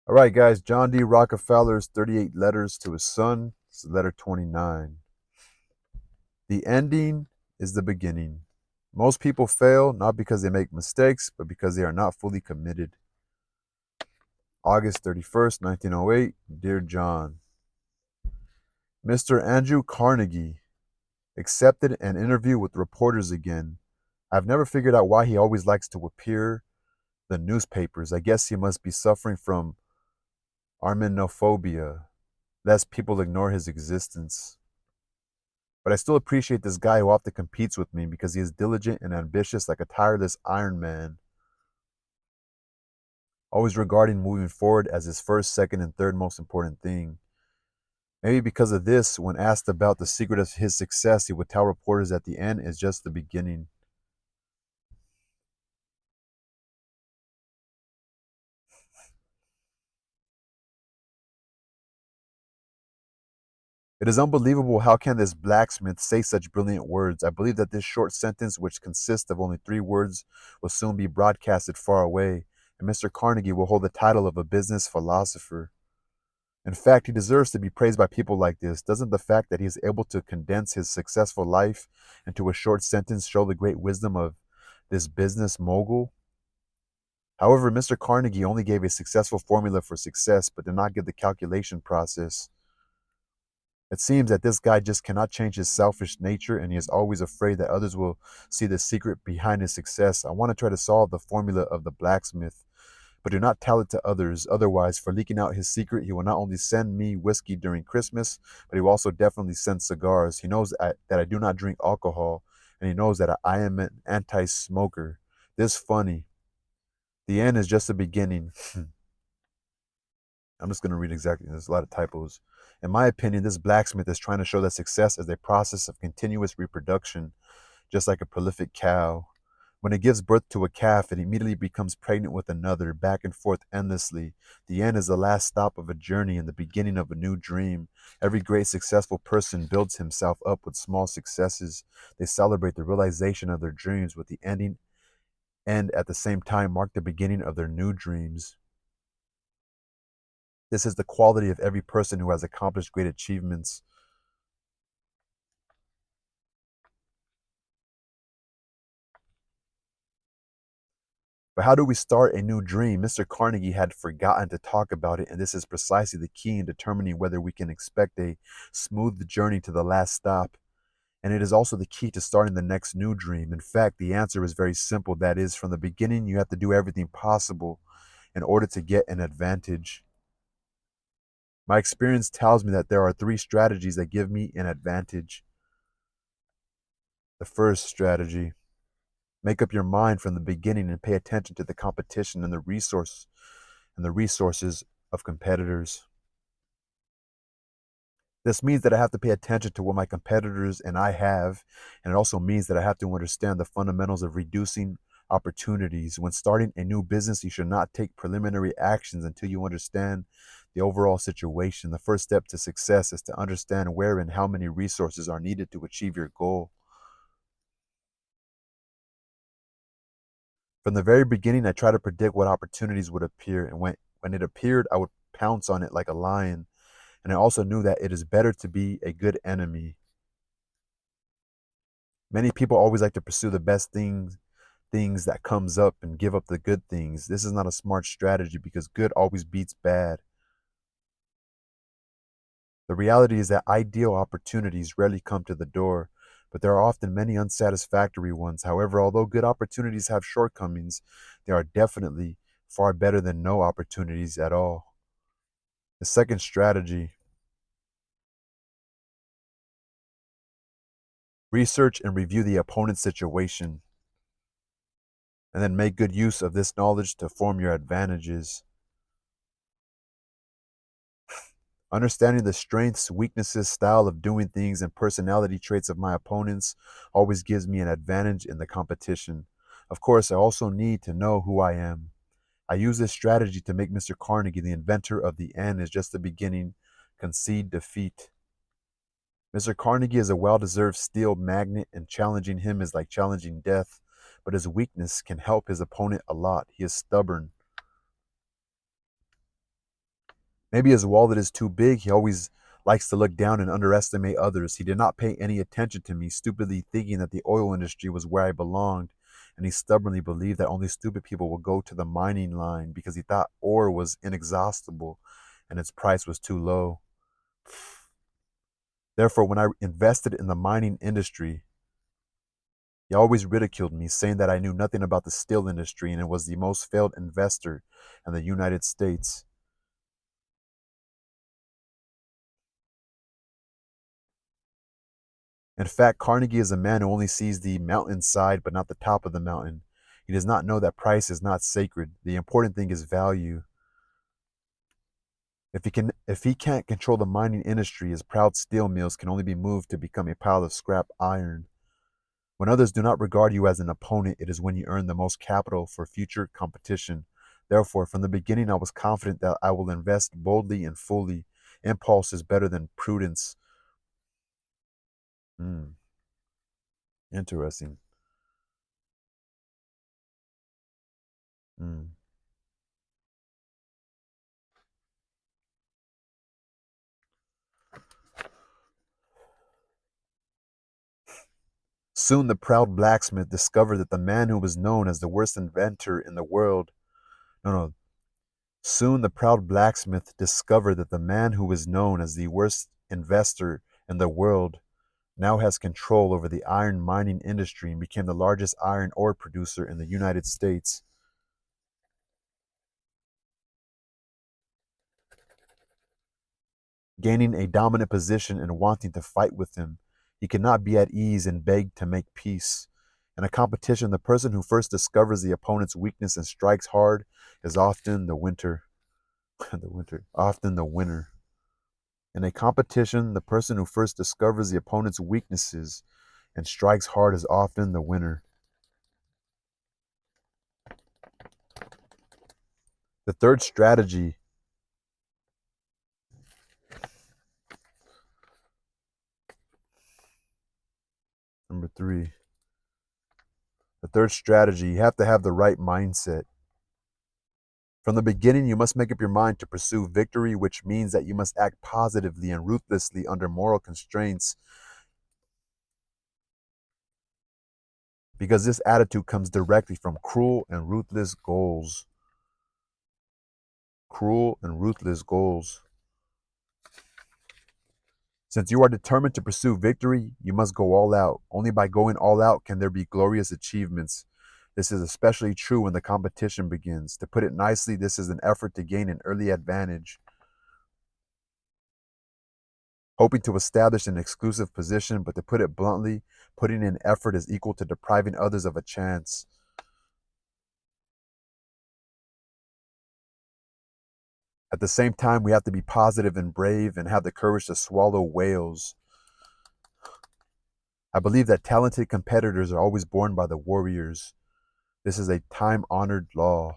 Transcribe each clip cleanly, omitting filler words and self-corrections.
All right, guys. John D. Rockefeller's 38 letters to his son. It's letter 29. The ending is the beginning. Most people fail not because they make mistakes, but because they are not fully committed. August 31st, 1908. Dear John, Mr. Andrew Carnegie accepted an interview with reporters again. I've never figured out why he always likes to appear the newspapers. I guess he must be suffering from armenophobia, lest people ignore his existence. But I still appreciate this guy who often competes with me because he is diligent and ambitious like a tireless Iron Man, always regarding moving forward as his first, second, and third most important thing. Maybe because of this, when asked about the secret of his success, he would tell reporters that the end is just the beginning. It is unbelievable how can this blacksmith say such brilliant words. I believe that this short sentence, which consists of only 3 words, will soon be broadcasted far away, and Mr. Carnegie will hold the title of a business philosopher. In fact, he deserves to be praised by people like this. Doesn't the fact that he is able to condense his successful life into a short sentence show the great wisdom of this business mogul? However, Mr. Carnegie only gave a successful formula for success, but did not give the calculation process. It seems that this guy just cannot change his selfish nature, and he is always afraid that others will see the secret behind his success. I want to try to solve the formula of the blacksmith, but do not tell it to others. Otherwise, for leaking out his secret, he will not only send me whiskey during Christmas, but he will also definitely send cigars. He knows that I do not drink alcohol, and he knows that I am an anti-smoker. This funny. The end is just the beginning. I'm just going to read exactly. There's a lot of typos. In my opinion, this blacksmith is trying to show that success is a process of continuous reproduction, just like a prolific cow. When it gives birth to a calf, it immediately becomes pregnant with another, back and forth endlessly. The end is the last stop of a journey and the beginning of a new dream. Every great successful person builds himself up with small successes. They celebrate the realization of their dreams with the ending and at the same time mark the beginning of their new dreams. This is the quality of every person who has accomplished great achievements. But how do we start a new dream? Mr. Carnegie had forgotten to talk about it, and this is precisely the key in determining whether we can expect a smooth journey to the last stop. And it is also the key to starting the next new dream. In fact, the answer is very simple. That is, from the beginning, you have to do everything possible in order to get an advantage. My experience tells me that there are 3 strategies that give me an advantage. The first strategy: make up your mind from the beginning and pay attention to the competition and the resources of competitors. This means that I have to pay attention to what my competitors and I have, and it also means that I have to understand the fundamentals of reducing opportunities. When starting a new business, you should not take preliminary actions until you understand the overall situation. The first step to success is to understand where and how many resources are needed to achieve your goal. From the very beginning, I tried to predict what opportunities would appear, and when it appeared, I would pounce on it like a lion. And I also knew that it is better to be a good enemy. Many people always like to pursue the best things that comes up and give up the good things. This is not a smart strategy because good always beats bad. The reality is that ideal opportunities rarely come to the door, but there are often many unsatisfactory ones. However, although good opportunities have shortcomings, they are definitely far better than no opportunities at all. The second strategy: research and review the opponent's situation, and then make good use of this knowledge to form your advantages. Understanding the strengths, weaknesses, style of doing things, and personality traits of my opponents always gives me an advantage in the competition. Of course, I also need to know who I am. I use this strategy to make Mr. Carnegie, the inventor of the end is just the beginning, concede defeat. Mr. Carnegie is a well-deserved steel magnet, and challenging him is like challenging death, but his weakness can help his opponent a lot. He is stubborn. Maybe his wallet is too big. He always likes to look down and underestimate others. He did not pay any attention to me, stupidly thinking that the oil industry was where I belonged, and he stubbornly believed that only stupid people would go to the mining line because he thought ore was inexhaustible and its price was too low. Therefore, when I invested in the mining industry, he always ridiculed me, saying that I knew nothing about the steel industry and was the most failed investor in the United States. In fact, Carnegie is a man who only sees the mountainside but not the top of the mountain. He does not know that price is not sacred. The important thing is value. If he can't control the mining industry, his proud steel mills can only be moved to become a pile of scrap iron. When others do not regard you as an opponent, it is when you earn the most capital for future competition. Therefore, from the beginning, I was confident that I will invest boldly and fully. Impulse is better than prudence. Hmm, interesting. Hmm. Soon the proud blacksmith discovered that the man who was known as the worst inventor in the world, no, no, soon the proud blacksmith discovered that the man who was known as the worst investor in the world now has control over the iron mining industry and became the largest iron ore producer in the United States. Gaining a dominant position and wanting to fight with him, he cannot be at ease and begged to make peace. In a competition, the person who first discovers the opponent's weakness and strikes hard is often the winner. Often the winner. In a competition, the person who first discovers the opponent's weaknesses and strikes hard is often the winner. The third strategy, number three, the third strategy, you have to have the right mindset. From the beginning, you must make up your mind to pursue victory, which means that you must act positively and ruthlessly under moral constraints, because this attitude comes directly from cruel and ruthless goals. Cruel and ruthless goals. Since you are determined to pursue victory, you must go all out. Only by going all out can there be glorious achievements. This is especially true when the competition begins. To put it nicely, this is an effort to gain an early advantage. Hoping to establish an exclusive position, but to put it bluntly, putting in effort is equal to depriving others of a chance. At the same time, we have to be positive and brave and have the courage to swallow whales. I believe that talented competitors are always born by the warriors. This is a time-honored law.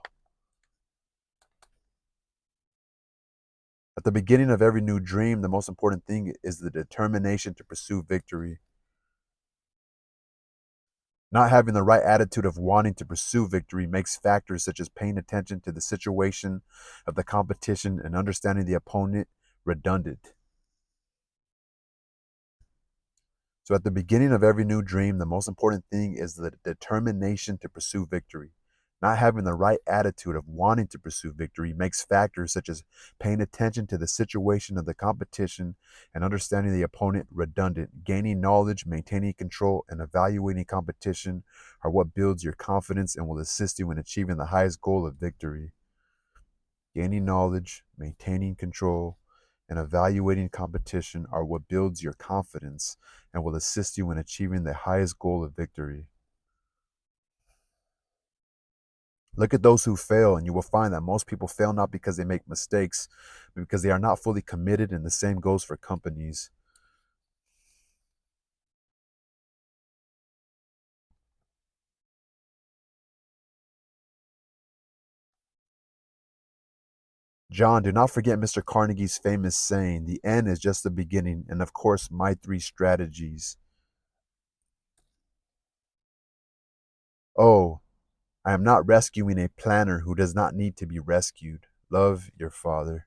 At the beginning of every new dream, the most important thing is the determination to pursue victory. Not having the right attitude of wanting to pursue victory makes factors such as paying attention to the situation of the competition and understanding the opponent redundant. So, at the beginning of every new dream, the most important thing is the determination to pursue victory. Not having the right attitude of wanting to pursue victory makes factors such as paying attention to the situation of the competition and understanding the opponent redundant. Gaining knowledge, maintaining control, and evaluating competition are what builds your confidence and will assist you in achieving the highest goal of victory. Gaining knowledge, maintaining control, and evaluating competition are what builds your confidence and will assist you in achieving the highest goal of victory. Look at those who fail, and you will find that most people fail not because they make mistakes, but because they are not fully committed, and the same goes for companies. John, do not forget Mr. Carnegie's famous saying, the end is just the beginning, and of course, my three strategies. Oh, I am not rescuing a planner who does not need to be rescued. Love your father.